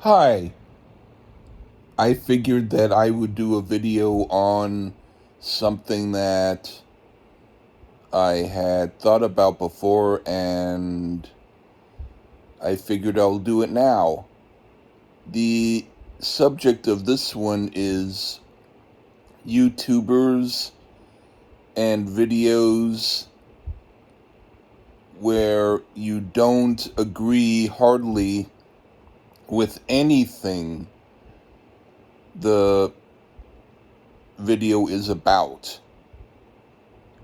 Hi, I figured that I would do a video on something that I had thought about before, and I figured I'll do it now. The subject of this one is YouTubers and videos where you don't agree hardly with anything the video is about.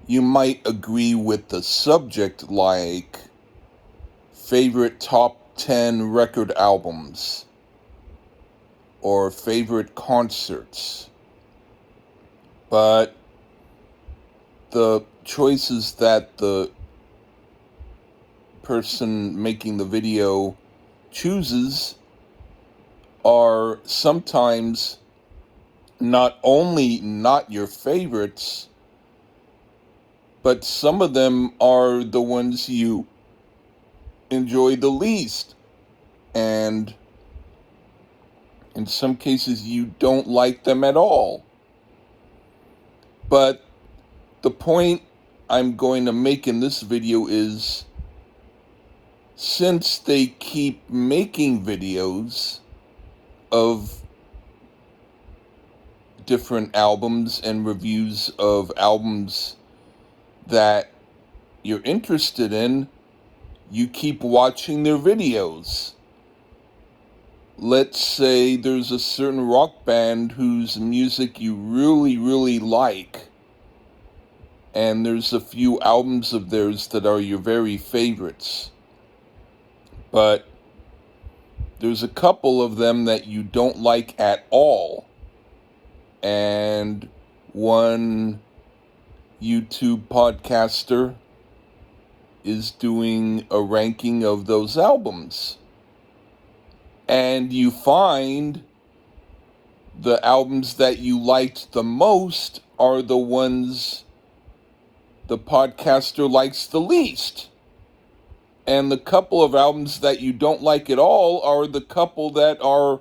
You might agree with the subject, like favorite top 10 record albums or favorite concerts, but the choices that the person making the video chooses are sometimes not only not your favorites, but some of them are the ones you enjoy the least. And in some cases, you don't like them at all. But the point I'm going to make in this video is, since they keep making videos of different albums and reviews of albums that you're interested in, you keep watching their videos. Let's say there's a certain rock band whose music you really, really like, and there's a few albums of theirs that are your very favorites. But there's a couple of them that you don't like at all. And one YouTube podcaster is doing a ranking of those albums. And you find the albums that you liked the most are the ones the podcaster likes the least. And the couple of albums that you don't like at all are the couple that are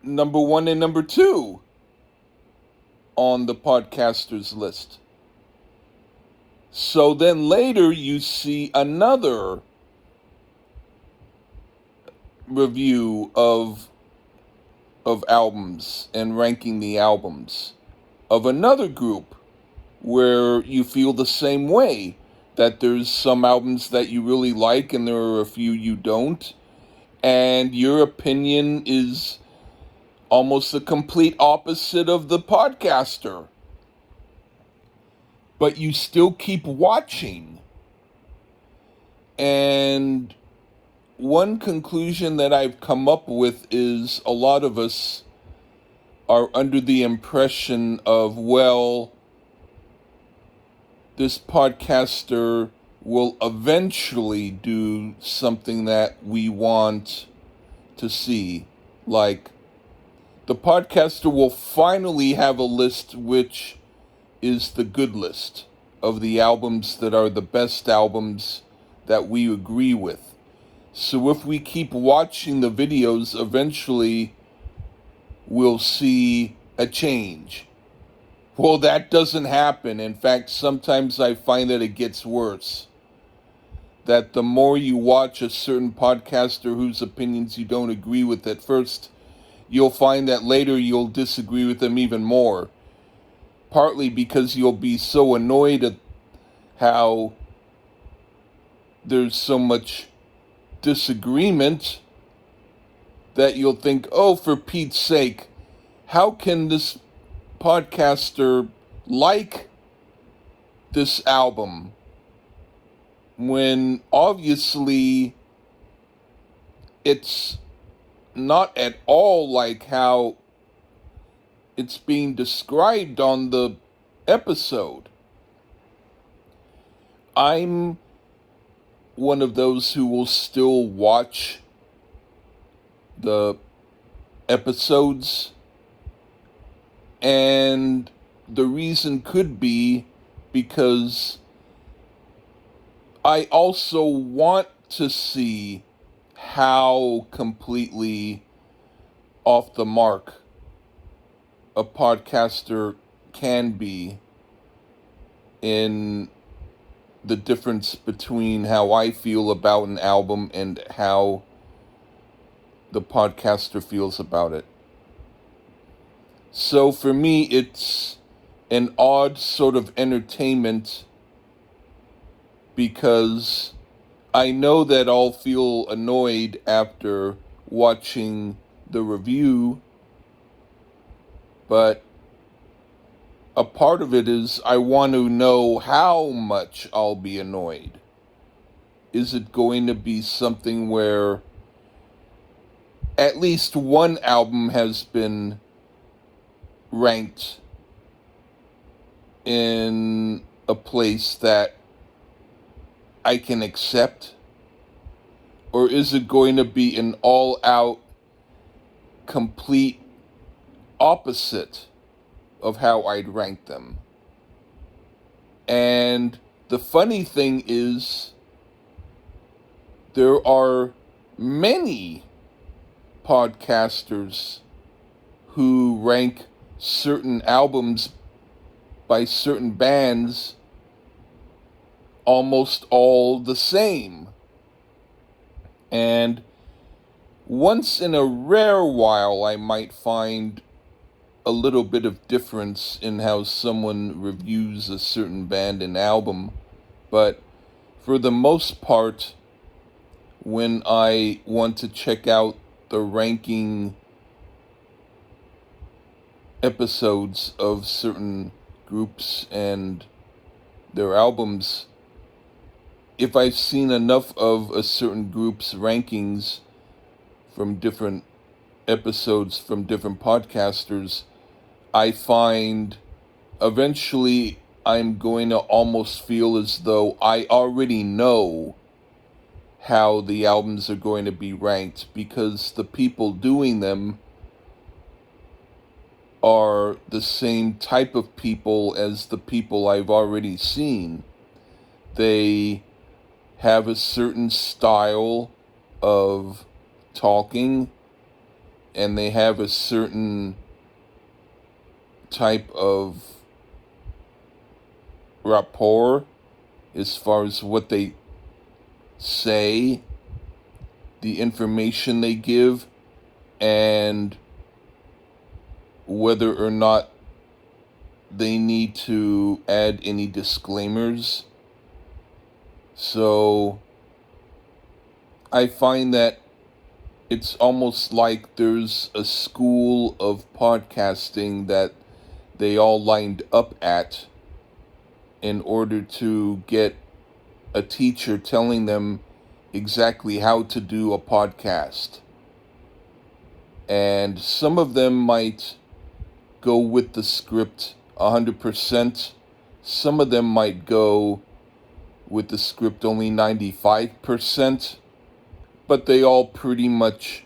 number one and number two on the podcaster's list. So then later you see another review of albums and ranking the albums of another group where you feel the same way, that there's some albums that you really like and there are a few you don't, and your opinion is almost the complete opposite of the podcaster. But you still keep watching. And one conclusion that I've come up with is a lot of us are under the impression of, well, this podcaster will eventually do something that we want to see. Like, the podcaster will finally have a list which is the good list of the albums that are the best albums that we agree with. So if we keep watching the videos, eventually we'll see a change. Well, that doesn't happen. In fact, sometimes I find that it gets worse. That the more you watch a certain podcaster whose opinions you don't agree with at first, you'll find that later you'll disagree with them even more. Partly because you'll be so annoyed at how there's so much disagreement that you'll think, oh, for Pete's sake, how can this podcaster like this album when obviously it's not at all like how it's being described on the episode. I'm one of those who will still watch the episodes, and the reason could be because I also want to see how completely off the mark a podcaster can be in the difference between how I feel about an album and how the podcaster feels about it. So for me, it's an odd sort of entertainment because I know that I'll feel annoyed after watching the review, but a part of it is I want to know how much I'll be annoyed. Is it going to be something where at least one album has been ranked in a place that I can accept? Or is it going to be an all-out, complete opposite of how I'd rank them? And the funny thing is, there are many podcasters who rank certain albums by certain bands almost all the same. And once in a rare while, I might find a little bit of difference in how someone reviews a certain band and album. But for the most part, when I want to check out the ranking episodes of certain groups and their albums, if I've seen enough of a certain group's rankings from different episodes from different podcasters, I find eventually I'm going to almost feel as though I already know how the albums are going to be ranked because the people doing them are the same type of people as the people I've already seen. They have a certain style of talking, and they have a certain type of rapport as far as what they say, the information they give, and whether or not they need to add any disclaimers. So I find that it's almost like there's a school of podcasting that they all lined up at in order to get a teacher telling them exactly how to do a podcast. And some of them might go with the script 100%. Some of them might go with the script only 95%. But they all pretty much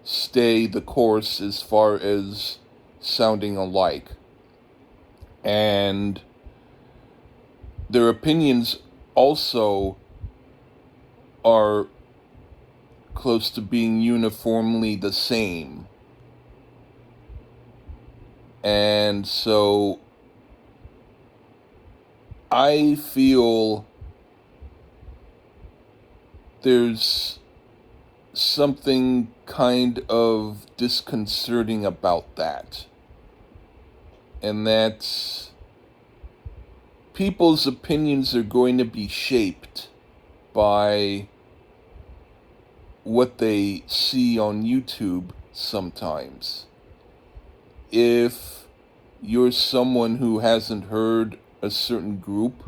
stay the course as far as sounding alike. And their opinions also are close to being uniformly the same. And so I feel there's something kind of disconcerting about that. And that's people's opinions are going to be shaped by what they see on YouTube sometimes. If you're someone who hasn't heard a certain group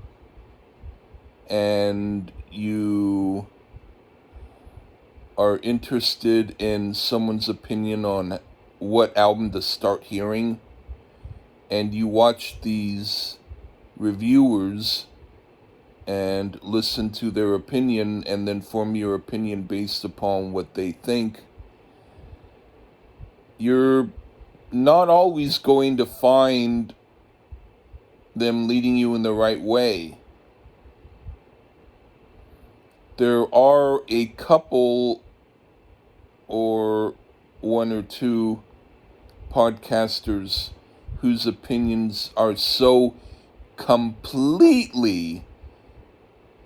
and you are interested in someone's opinion on what album to start hearing, and you watch these reviewers and listen to their opinion and then form your opinion based upon what they think, you're not always going to find them leading you in the right way. There are a couple or one or two podcasters whose opinions are so completely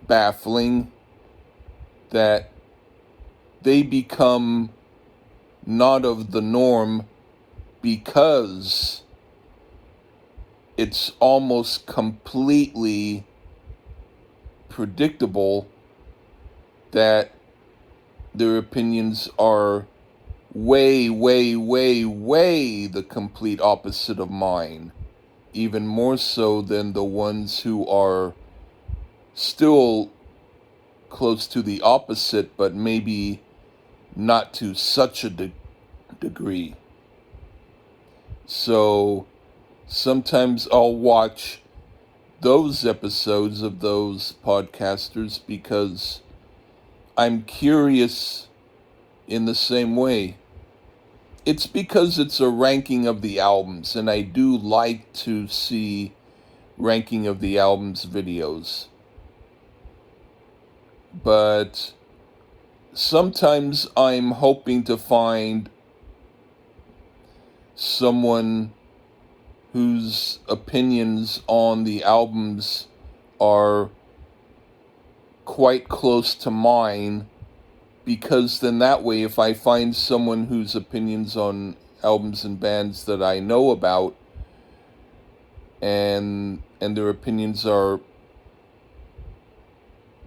baffling that they become not of the norm because it's almost completely predictable that their opinions are way, way, way, way the complete opposite of mine. Even more so than the ones who are still close to the opposite, but maybe not to such a degree. So sometimes I'll watch those episodes of those podcasters because I'm curious in the same way. It's because it's a ranking of the albums, and I do like to see ranking of the albums videos. But sometimes I'm hoping to find someone whose opinions on the albums are quite close to mine, because then that way, if I find someone whose opinions on albums and bands that I know about and their opinions are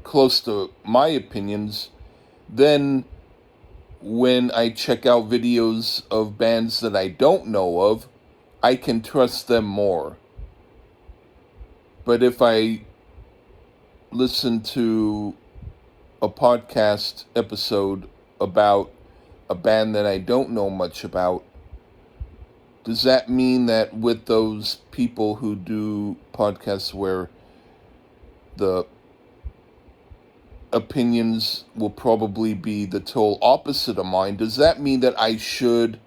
close to my opinions, then when I check out videos of bands that I don't know of, I can trust them more. But if I listen to a podcast episode about a band that I don't know much about, does that mean that with those people who do podcasts where the opinions will probably be the total opposite of mine, does that mean that I should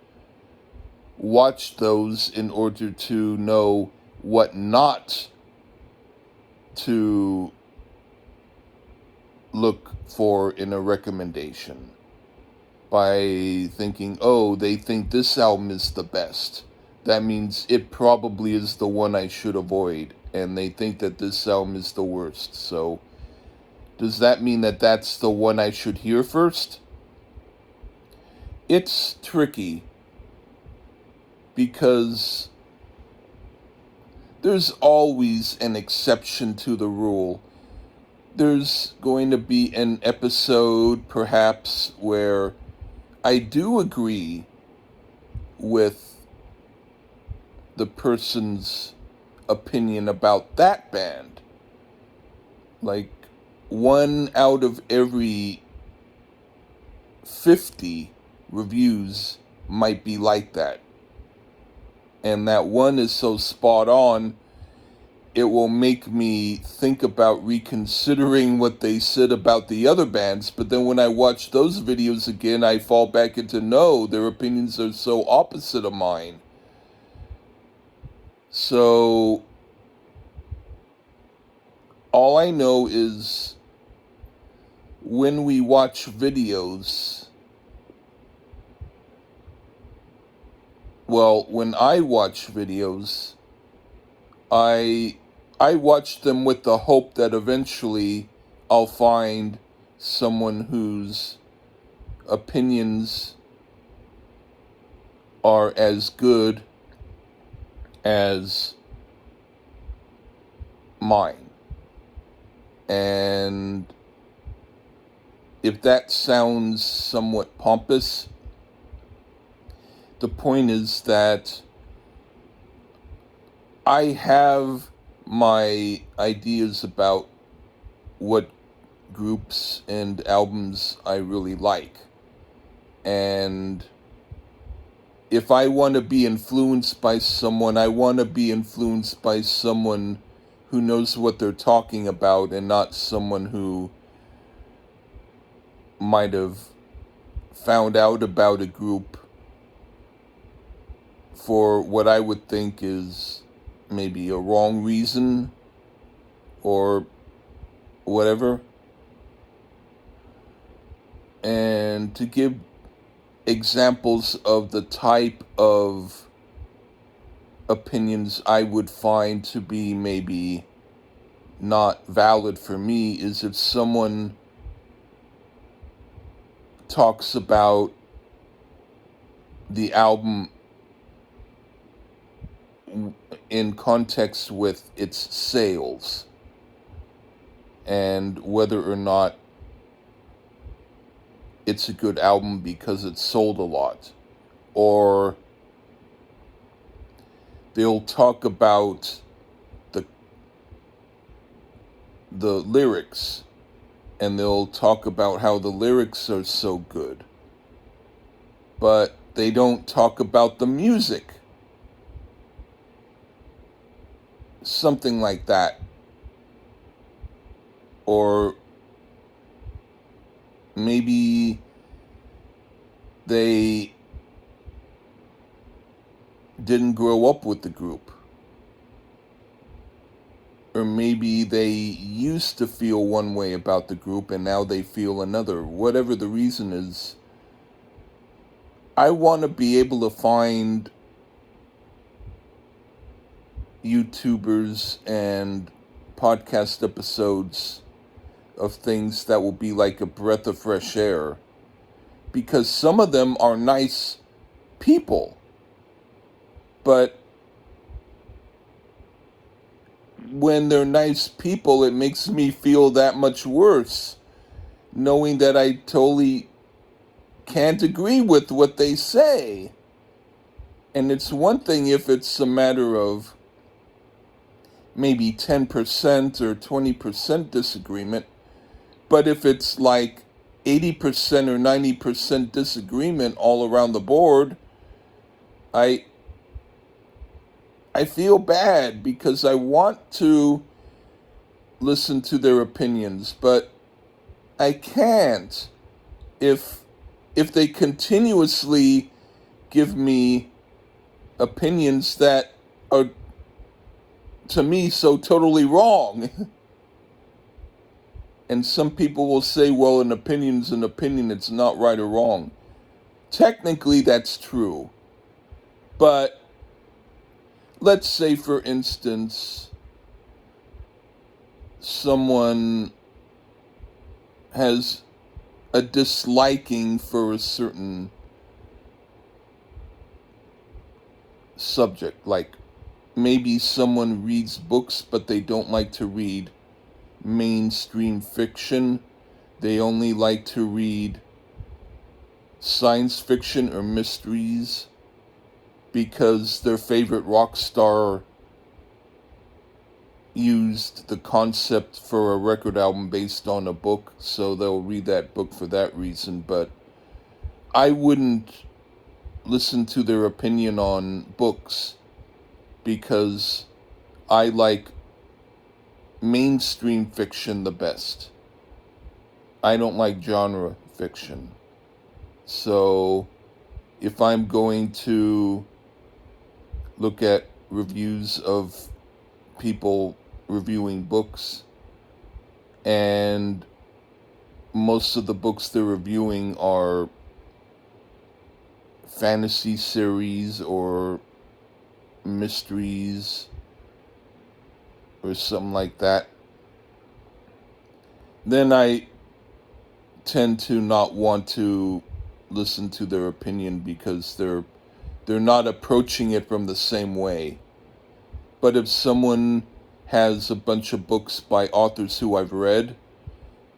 watch those in order to know what not to look for in a recommendation? By thinking, oh, they think this album is the best, that means it probably is the one I should avoid, and they think that this album is the worst. So does that mean that that's the one I should hear first? It's tricky because there's always an exception to the rule. There's going to be an episode, perhaps, where I do agree with the person's opinion about that band. Like, 1 out of every 50 reviews might be like that. And that one is so spot on, it will make me think about reconsidering what they said about the other bands. But then when I watch those videos again, I fall back into, no, their opinions are so opposite of mine. So all I know is when we watch videos, well, when I watch videos, I watch them with the hope that eventually I'll find someone whose opinions are as good as mine. And if that sounds somewhat pompous, the point is that I have my ideas about what groups and albums I really like. And if I want to be influenced by someone, I want to be influenced by someone who knows what they're talking about and not someone who might have found out about a group for what I would think is maybe a wrong reason or whatever. And to give examples of the type of opinions I would find to be maybe not valid for me is if someone talks about the album in context with its sales and whether or not it's a good album because it sold a lot, or they'll talk about the lyrics, and they'll talk about how the lyrics are so good, but they don't talk about the music. Something like that. Or maybe they didn't grow up with the group. Or maybe they used to feel one way about the group and now they feel another. Whatever the reason is, I want to be able to find YouTubers and podcast episodes of things that will be like a breath of fresh air. Because some of them are nice people. But when they're nice people, it makes me feel that much worse, knowing that I totally can't agree with what they say. And it's one thing if it's a matter of maybe 10% or 20% disagreement, but if it's like 80% or 90% disagreement all around the board, I feel bad because I want to listen to their opinions, but I can't if they continuously give me opinions that are, to me, so totally wrong. And some people will say, well, an opinion's an opinion, it's not right or wrong. Technically, that's true. But let's say, for instance, someone has a disliking for a certain subject. Like maybe someone reads books, but they don't like to read mainstream fiction. They only like to read science fiction or mysteries because their favorite rock star used the concept for a record album based on a book, so they'll read that book for that reason. But I wouldn't listen to their opinion on books because I like mainstream fiction the best. I don't like genre fiction. So if I'm going to look at reviews of people reviewing books, and most of the books they're reviewing are fantasy series or mysteries or something like that, then I tend to not want to listen to their opinion because they're not approaching it from the same way. But if someone has a bunch of books by authors who I've read,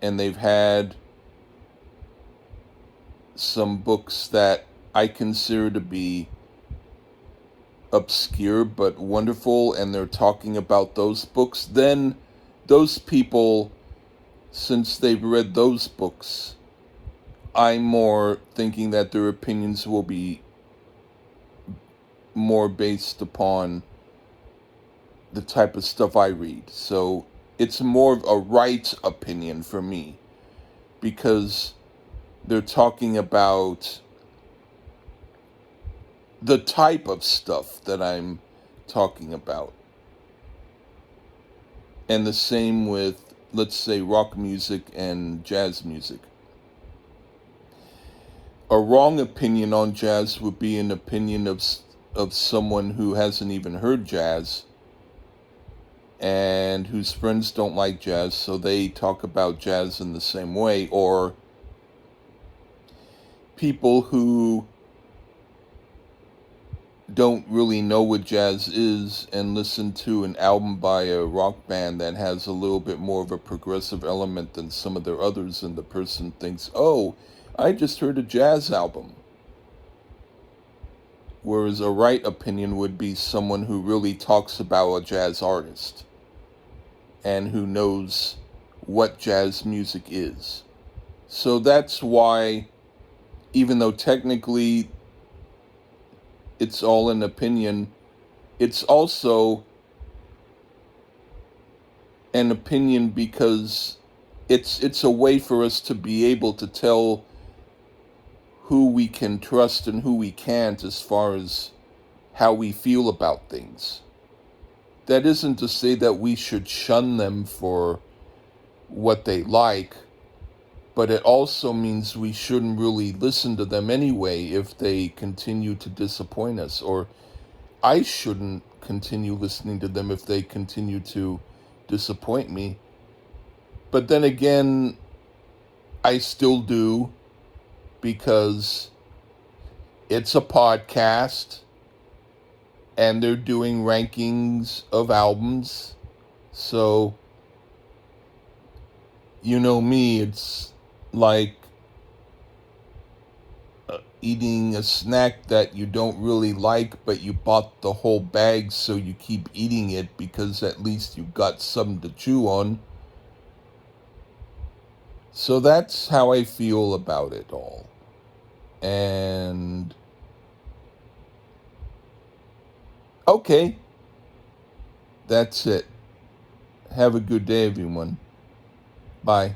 and they've had some books that I consider to be obscure but wonderful, and they're talking about those books, then those people, since they've read those books, I'm more thinking that their opinions will be more based upon the type of stuff I read. So it's more of a right opinion for me because they're talking about the type of stuff that I'm talking about. And the same with, let's say, rock music and jazz music. A wrong opinion on jazz would be an opinion of someone who hasn't even heard jazz and whose friends don't like jazz, so they talk about jazz in the same way, or people who don't really know what jazz is and listen to an album by a rock band that has a little bit more of a progressive element than some of their others, and the person thinks, oh, I just heard a jazz album. Whereas a right opinion would be someone who really talks about a jazz artist and who knows what jazz music is. So that's why, even though technically it's all an opinion, it's also an opinion because it's a way for us to be able to tell who we can trust and who we can't as far as how we feel about things. That isn't to say that we should shun them for what they like, but it also means we shouldn't really listen to them anyway if they continue to disappoint us, or I shouldn't continue listening to them if they continue to disappoint me. But then again, I still do, because it's a podcast and they're doing rankings of albums. So, you know me, it's like eating a snack that you don't really like, but you bought the whole bag, so you keep eating it because at least you got something to chew on. So that's how I feel about it all. And okay, that's it. Have a good day, everyone. Bye.